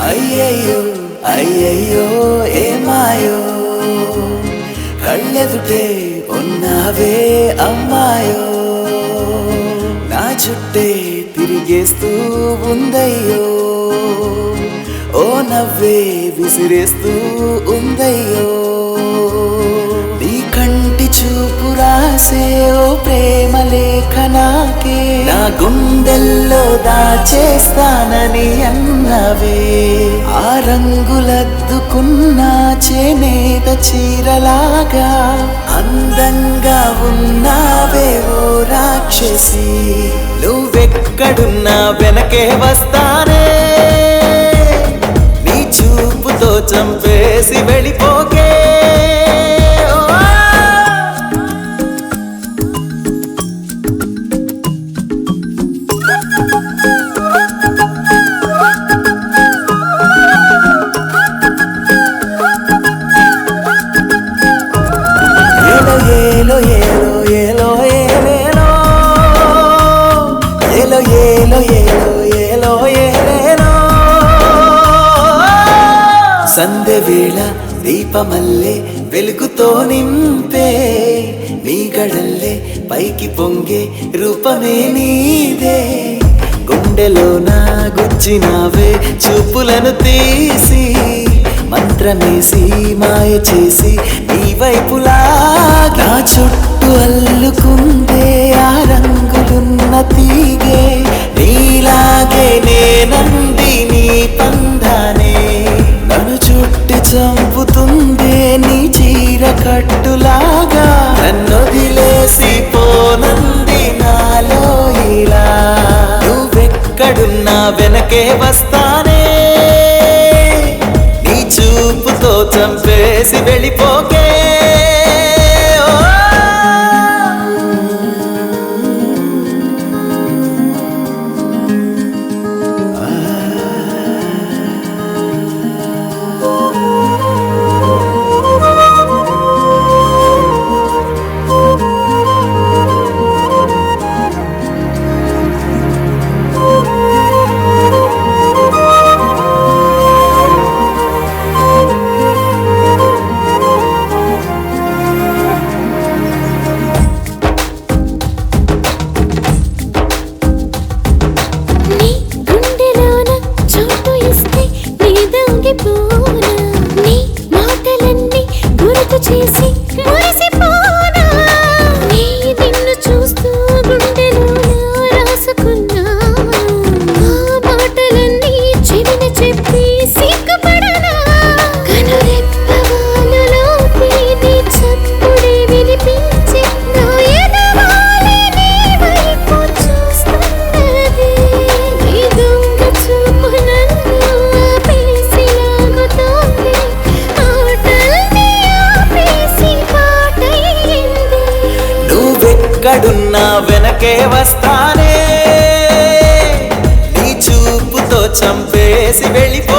అయ్యయ్యో అయ్యయ్యో ఏమాయో కళ్ళెదుటే ఉన్నావే అమ్మాయో నా చుట్టే తిరిగేస్తూ ఉందయ్యో ఓ నవ్వే విసిరేస్తూ ఉందయ్యో నీ కంటి చూపు రాసే ఓ ప్రేమ లేఖ నాకే నా గుండెల్లో దాచేస్తానని అన్నవే ఆ రంగులద్దుకున్న చేనేత చీరలాగా అందంగా ఉన్నావే ఓ రాక్షసి నువ్వెక్కడున్నా వెనకే వస్తానే నీ చూపుతో చంపేసి వెళ్ళిపోకే ఏలో ఏలో ఏలో ఏలేలో ఏలో ఏలో ఏలో ఏలో ఏలేలో సంధ్య వేళ దీపమల్లే వెలుగుతో నింపే నీ గడల్లే పైకి పొంగే రూపమే నీదే గుండెలోన గుచ్చినావే చూపులను తీసి మంత్రమేసి మాయ చేసి నీ వైపులా నా చుట్టూ అల్లుకుందే ఆ రంగులున్న తీగే నీలాగే నేనంది నీ పందానే నన్ను చుట్టి చంపుతుందే నీ చీర కట్టులాగా నన్నొదిలేసి పోనంది నాలో ఇలా నువ్వెక్కడున్నా వెనకే వస్తానే చూపుతో చంపేసి వెళ్ళిపోకే నీ మాటలన్నీ గుర్తు చేసి మురిసిపోనా నీ నిన్ను చూస్తూ గుండెలోన రాసుకున్నా ఆ మాటలన్నీ చెవిన చెప్పి సిగ్గుపడనా కనురెప్పవాలులోకి నీ చప్పుడే వినిపించి నా ఎదవాలే నీ వైపు చూస్తున్నది నీ దొంగ చూపు నన్ను నువ్వెక్కడున్నా వెనకే వస్తానే నీ చూపుతో చంపేసి వెళ్ళిపో